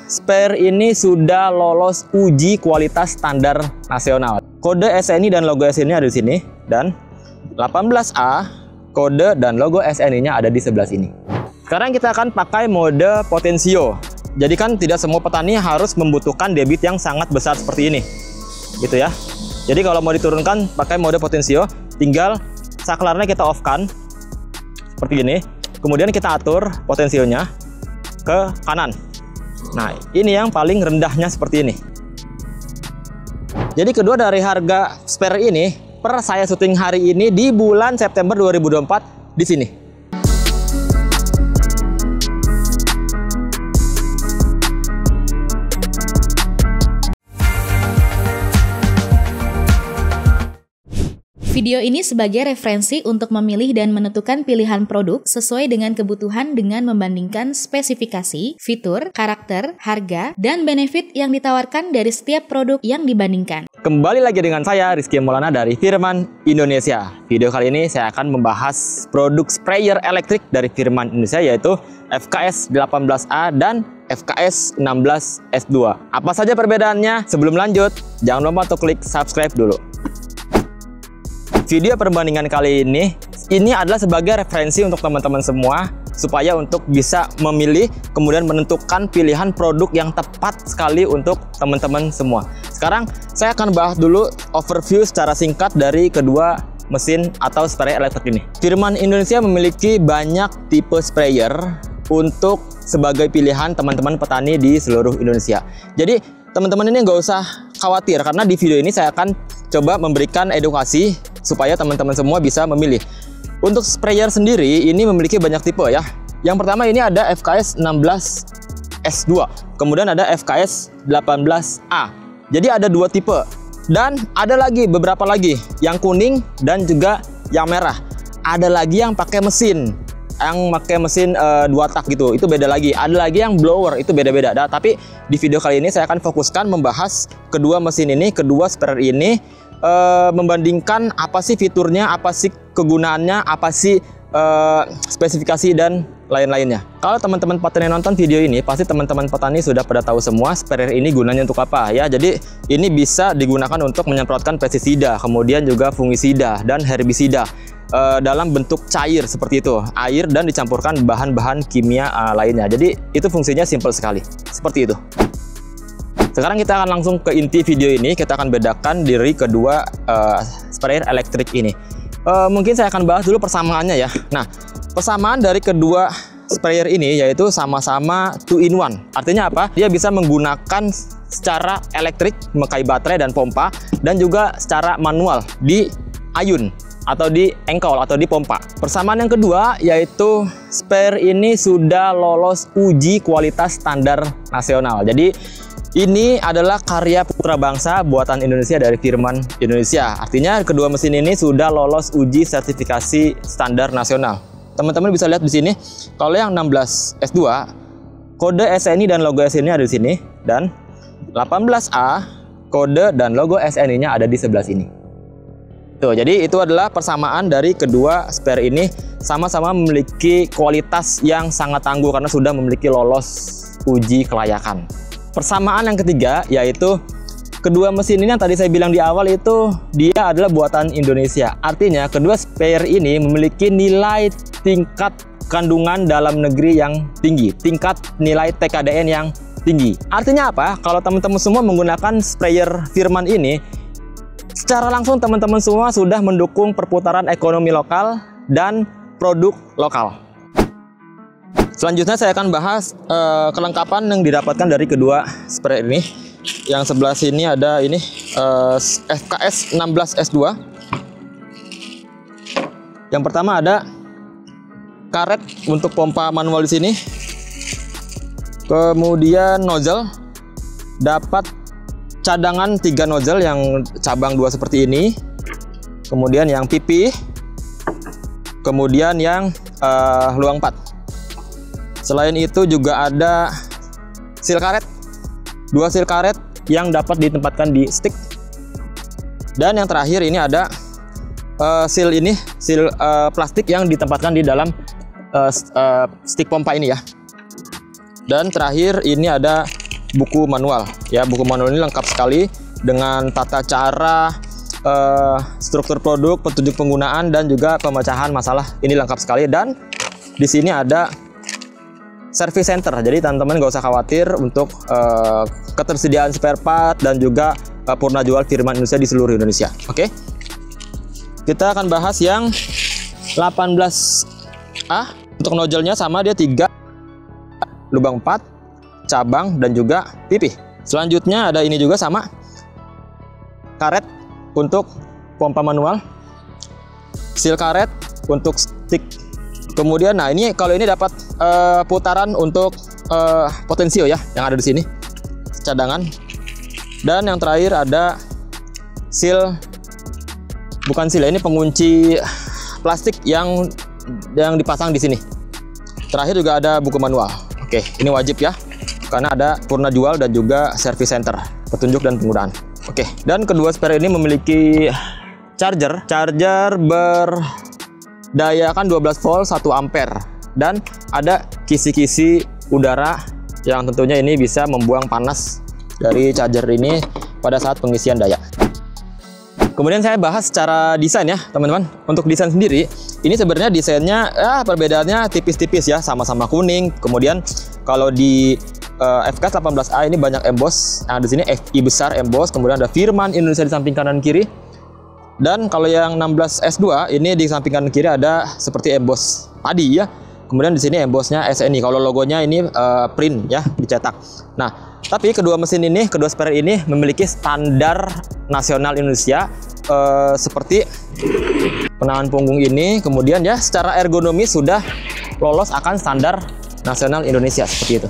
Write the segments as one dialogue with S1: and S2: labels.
S1: spare ini sudah lolos uji kualitas standar nasional. Kode SNI dan logo SNI ada di sini, dan 18A kode dan logo SNI-nya ada di sebelah sini. Sekarang kita akan pakai mode potensio. Jadi kan tidak semua petani harus membutuhkan debit yang sangat besar seperti ini, gitu ya. Jadi kalau mau diturunkan pakai mode potensio, tinggal saklarnya kita off-kan seperti ini. Kemudian kita atur potensionya ke kanan. Nah, ini yang paling rendahnya seperti ini. Jadi kedua dari harga spare ini per saya syuting hari ini di bulan September 2024 di sini.
S2: Video ini sebagai referensi untuk memilih dan menentukan pilihan produk sesuai dengan kebutuhan dengan membandingkan spesifikasi, fitur, karakter, harga, dan benefit yang ditawarkan dari setiap produk yang dibandingkan.
S1: Kembali lagi dengan saya, Rizky Maulana dari Firman Indonesia. Video kali ini saya akan membahas produk sprayer elektrik dari Firman Indonesia, yaitu FKS 18A dan FKS 16S2. Apa saja perbedaannya? Sebelum lanjut, jangan lupa untuk klik subscribe dulu. Video perbandingan kali ini adalah sebagai referensi untuk teman-teman semua, supaya untuk bisa memilih kemudian menentukan pilihan produk yang tepat sekali untuk teman-teman semua. Sekarang saya akan bahas dulu overview secara singkat dari kedua mesin atau sprayer elektrik ini. Firman Indonesia memiliki banyak tipe sprayer untuk sebagai pilihan teman-teman petani di seluruh Indonesia. Jadi teman-teman ini nggak usah khawatir, karena di video ini saya akan coba memberikan edukasi supaya teman-teman semua bisa memilih. Untuk sprayer sendiri ini memiliki banyak tipe ya. Yang pertama ini ada FKS 16S2, kemudian ada FKS 18A. Jadi ada dua tipe, dan ada lagi beberapa lagi yang kuning dan juga yang merah. Ada lagi yang pakai mesin, dua tak gitu, itu beda lagi. Ada lagi yang blower, itu beda-beda. Nah, tapi di video kali ini saya akan fokuskan membahas kedua mesin ini, kedua sprayer ini, membandingkan apa sih fiturnya, apa sih kegunaannya, apa sih spesifikasi dan lain-lainnya. Kalau teman-teman petani nonton video ini, pasti teman-teman petani sudah pada tahu semua sprayer ini gunanya untuk apa ya. Jadi ini bisa digunakan untuk menyemprotkan pestisida, kemudian juga fungisida dan herbisida dalam bentuk cair seperti itu, air dan dicampurkan bahan-bahan kimia lainnya. Jadi itu fungsinya simple sekali, seperti itu. Sekarang kita akan langsung ke inti video ini. Kita akan bedakan dari kedua sprayer elektrik ini. Mungkin saya akan bahas dulu persamaannya ya. Nah, persamaan dari kedua sprayer ini yaitu sama-sama 2-in-1. Artinya apa? Dia bisa menggunakan secara elektrik, memakai baterai dan pompa, dan juga secara manual di ayun atau di engkol atau di pompa. Persamaan yang kedua yaitu sprayer ini sudah lolos uji kualitas standar nasional. Jadi ini adalah karya putra bangsa buatan Indonesia dari Firman Indonesia. Artinya kedua mesin ini sudah lolos uji sertifikasi standar nasional. Teman-teman bisa lihat di sini, kalau yang 16S2 kode SNI dan logo SNI ada di sini, dan 18A kode dan logo SNI-nya ada di sebelah sini. Tuh, jadi itu adalah persamaan dari kedua spare ini, sama-sama memiliki kualitas yang sangat tangguh karena sudah memiliki lolos uji kelayakan. Persamaan yang ketiga yaitu kedua mesin ini yang tadi saya bilang di awal itu dia adalah buatan Indonesia. Artinya kedua spare ini memiliki nilai tingkat kandungan dalam negeri yang tinggi, tingkat nilai TKDN yang tinggi. Artinya apa? Kalau teman-teman semua menggunakan sprayer Firman ini, secara langsung teman-teman semua sudah mendukung perputaran ekonomi lokal dan produk lokal. Selanjutnya saya akan bahas kelengkapan yang didapatkan dari kedua sprayer ini. Yang sebelah sini ada ini FKS 16S2. Yang pertama ada karet untuk pompa manual di sini. Kemudian nozzle, dapat cadangan 3 nozzle yang cabang 2 seperti ini. Kemudian yang pipi. Kemudian yang luang 4. Selain itu juga ada seal karet, 2 seal karet yang dapat ditempatkan di stick. Dan yang terakhir ini ada seal plastik yang ditempatkan di dalam stick pompa ini ya. Dan terakhir ini ada buku manual ya. Buku manual ini lengkap sekali dengan tata cara, struktur produk, petunjuk penggunaan, dan juga pemecahan masalah. Ini lengkap sekali. Dan di sini ada service center, jadi teman-teman nggak usah khawatir untuk ketersediaan spare part dan juga purna jual Firman Indonesia di seluruh Indonesia. Oke, kita akan bahas yang 18A. Untuk nozzle-nya sama, dia 3 lubang 4 cabang dan juga pipih. Selanjutnya ada ini juga sama, karet untuk pompa manual, seal karet untuk stick. Kemudian nah ini kalau ini dapat putaran untuk potensio ya, yang ada di sini cadangan. Dan yang terakhir ada seal, bukan seal, ini pengunci plastik yang dipasang di sini. Terakhir juga ada buku manual. Oke, ini wajib ya, karena ada purna jual dan juga service center, petunjuk dan penggunaan. Oke, dan kedua spare ini memiliki charger berdayakan 12 volt 1 ampere, dan ada kisi-kisi udara yang tentunya ini bisa membuang panas dari charger ini pada saat pengisian daya. Kemudian saya bahas secara desain ya teman-teman. Untuk desain sendiri, ini sebenarnya desainnya perbedaannya tipis-tipis ya, sama-sama kuning. Kemudian kalau di FKS 18A ini banyak emboss. Nah, di sini FI besar emboss, kemudian ada Firman Indonesia di samping kanan kiri. Dan kalau yang 16S2 ini di samping kanan kiri ada seperti emboss padi ya. Kemudian di sini embossnya SNI. Kalau logonya ini print ya, dicetak. Nah, tapi kedua mesin ini, kedua spare ini memiliki standar nasional Indonesia, seperti penahan punggung ini. Kemudian ya secara ergonomis sudah lolos akan standar nasional Indonesia seperti itu.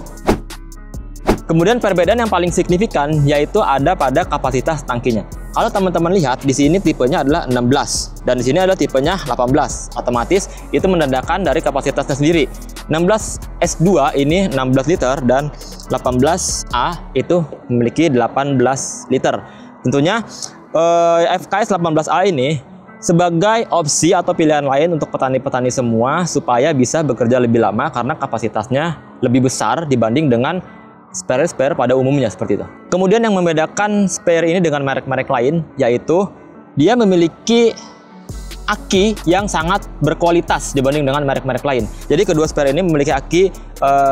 S1: Kemudian perbedaan yang paling signifikan yaitu ada pada kapasitas tangkinya. Kalau teman-teman lihat di sini tipenya adalah 16 dan di sini ada tipenya 18. Otomatis itu menandakan dari kapasitasnya sendiri. 16S2 ini 16 liter dan 18A itu memiliki 18 liter. Tentunya FKS 18A ini sebagai opsi atau pilihan lain untuk petani-petani semua supaya bisa bekerja lebih lama karena kapasitasnya lebih besar dibanding dengan spare pada umumnya seperti itu. Kemudian yang membedakan spare ini dengan merek-merek lain yaitu dia memiliki aki yang sangat berkualitas dibanding dengan merek-merek lain. Jadi kedua spare ini memiliki aki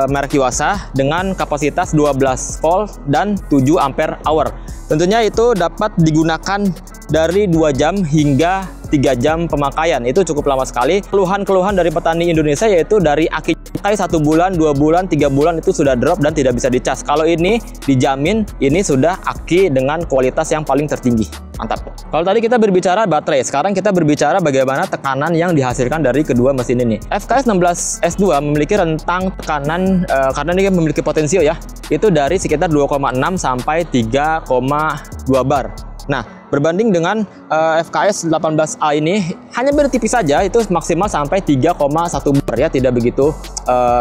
S1: merek Yuasa dengan kapasitas 12 volt dan 7 ampere hour. Tentunya itu dapat digunakan dari 2 jam hingga 3 jam pemakaian. Itu cukup lama sekali. Keluhan-keluhan dari petani Indonesia yaitu dari aki 1 bulan, 2 bulan, 3 bulan itu sudah drop dan tidak bisa dicas. Kalau ini dijamin ini sudah aki dengan kualitas yang paling tertinggi. Mantap. Kalau tadi kita berbicara baterai, sekarang kita berbicara bagaimana tekanan yang dihasilkan dari kedua mesin ini. FKS 16S2 memiliki rentang tekanan karena ini memiliki potensio ya, itu dari sekitar 2,6 sampai 3,2 bar. Nah, berbanding dengan FKS 18A ini hanya beda tipis saja, itu maksimal sampai 3,1 bar ya, tidak begitu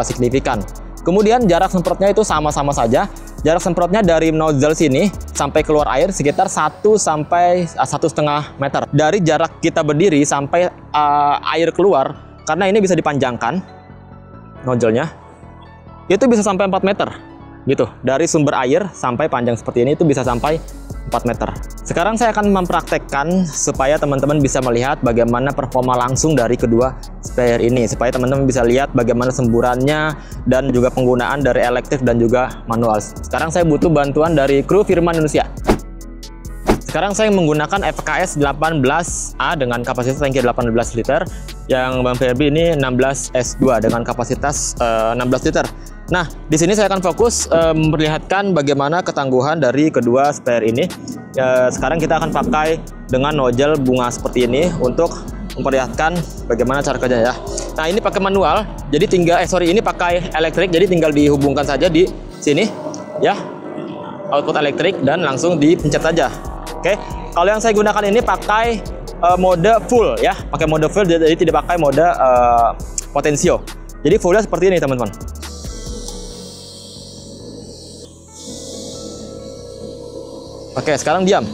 S1: signifikan. Kemudian jarak semprotnya itu sama-sama saja. Jarak semprotnya dari nozzle sini sampai keluar air sekitar 1 sampai 1,5 meter. Dari jarak kita berdiri sampai air keluar, karena ini bisa dipanjangkan nozzle-nya, itu bisa sampai 4 meter. Gitu, dari sumber air sampai panjang seperti ini itu bisa sampai 4 meter. Sekarang saya akan mempraktekkan supaya teman-teman bisa melihat bagaimana performa langsung dari kedua spare ini, supaya teman-teman bisa lihat bagaimana semburannya dan juga penggunaan dari elektrik dan juga manual. Sekarang saya butuh bantuan dari kru Firman Indonesia. Sekarang saya menggunakan FKS 18A dengan kapasitas tangki 18 liter, yang Bang Ferbi ini 16S2 dengan kapasitas 16 liter. Nah, di sini saya akan fokus memperlihatkan bagaimana ketangguhan dari kedua spare ini. Sekarang kita akan pakai dengan nozzle bunga seperti ini untuk memperlihatkan bagaimana cara kerjanya ya. Nah, ini pakai manual, jadi tinggal ini pakai elektrik, jadi tinggal dihubungkan saja di sini ya, output elektrik, dan langsung dipencet saja. Oke, kalau yang saya gunakan ini pakai mode full ya, pakai mode full, jadi tidak pakai mode potensio. Jadi fullnya seperti ini teman-teman. Oke, sekarang diam.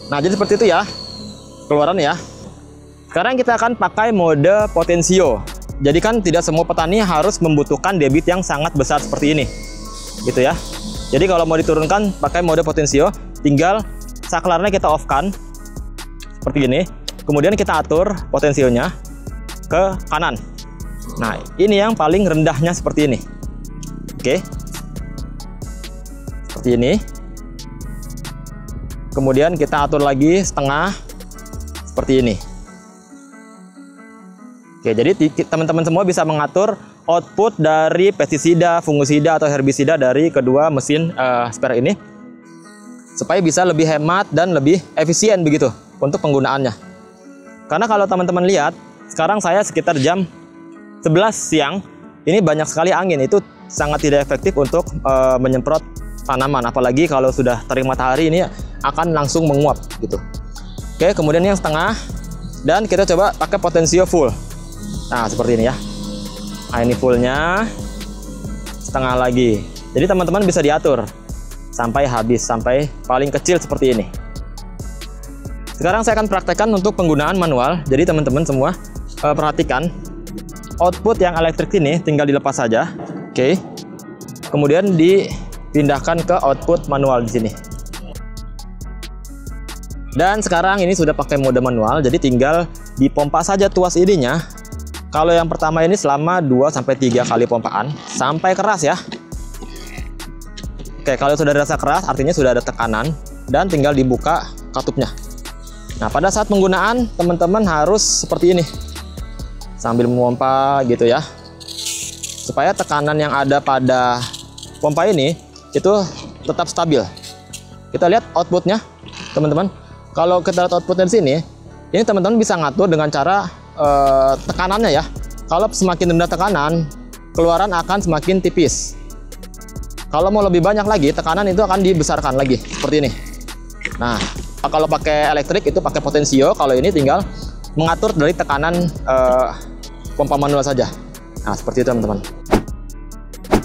S1: Nah, jadi seperti itu ya keluaran ya. Sekarang kita akan pakai mode potensio. Jadi kan tidak semua petani harus membutuhkan debit yang sangat besar seperti ini, gitu ya. Jadi kalau mau diturunkan pakai mode potensio, tinggal saklarnya kita off kan, seperti ini. Kemudian kita atur potensionya ke kanan. Nah, ini yang paling rendahnya seperti ini. Oke. Seperti ini. Kemudian kita atur lagi setengah seperti ini. Oke, jadi teman-teman semua bisa mengatur output dari pestisida, fungisida atau herbisida dari kedua mesin sprayer ini supaya bisa lebih hemat dan lebih efisien begitu untuk penggunaannya. Karena kalau teman-teman lihat, sekarang saya sekitar jam 11 siang, ini banyak sekali angin, itu sangat tidak efektif untuk menyemprot tanaman, apalagi kalau sudah terik matahari ini akan langsung menguap gitu. Oke, kemudian yang setengah, dan kita coba pakai potensio full. Nah, seperti ini ya. Nah, ini fullnya, setengah lagi. Jadi teman-teman bisa diatur sampai habis, sampai paling kecil seperti ini. Sekarang saya akan praktekkan untuk penggunaan manual. Jadi teman-teman semua perhatikan output yang elektrik ini tinggal dilepas saja. Oke. Kemudian dipindahkan ke output manual di sini. Dan sekarang ini sudah pakai mode manual, jadi tinggal dipompa saja tuas ininya. Kalau yang pertama ini selama 2-3 kali pompaan sampai keras ya. Oke, kalau sudah dirasa keras artinya sudah ada tekanan dan tinggal dibuka katupnya. Nah, pada saat penggunaan teman-teman harus seperti ini, sambil memompa gitu ya, supaya tekanan yang ada pada pompa ini itu tetap stabil. Kita lihat outputnya teman-teman. Kalau kita lihat outputnya di sini, ini teman-teman bisa ngatur dengan cara tekanannya ya. Kalau semakin rendah tekanan, keluaran akan semakin tipis. Kalau mau lebih banyak lagi, tekanan itu akan dibesarkan lagi seperti ini. Nah, kalau pakai elektrik itu pakai potensio, kalau ini tinggal mengatur dari tekanan pompa manual saja. Nah, seperti itu teman-teman.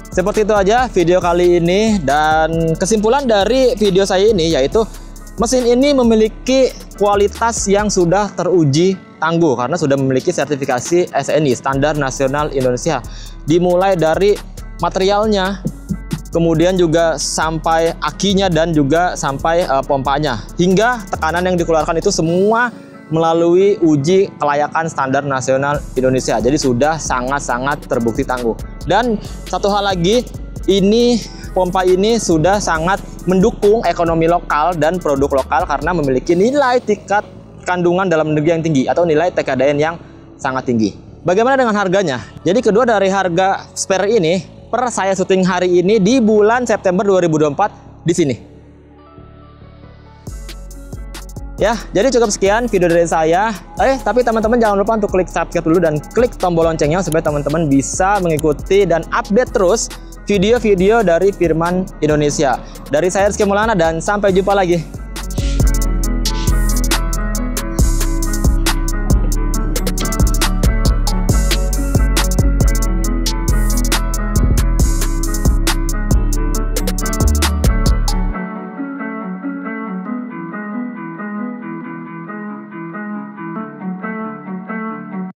S1: Seperti itu aja video kali ini, dan kesimpulan dari video saya ini yaitu mesin ini memiliki kualitas yang sudah teruji tangguh karena sudah memiliki sertifikasi SNI, Standar Nasional Indonesia. Dimulai dari materialnya, kemudian juga sampai akinya dan juga sampai pompanya, hingga tekanan yang dikeluarkan itu semua melalui uji kelayakan Standar Nasional Indonesia. Jadi sudah sangat-sangat terbukti tangguh. Dan satu hal lagi, ini pompa ini sudah sangat mendukung ekonomi lokal dan produk lokal karena memiliki nilai tingkat kandungan dalam negeri yang tinggi atau nilai TKDN yang sangat tinggi. Bagaimana dengan harganya? Jadi kedua dari harga spare ini per saya syuting hari ini di bulan September 2024 di sini. Ya, jadi cukup sekian video dari saya. Tapi teman-teman jangan lupa untuk klik subscribe dulu dan klik tombol loncengnya supaya teman-teman bisa mengikuti dan update terus video-video dari Firman Indonesia. Dari saya Rizky Maulana dan sampai jumpa lagi.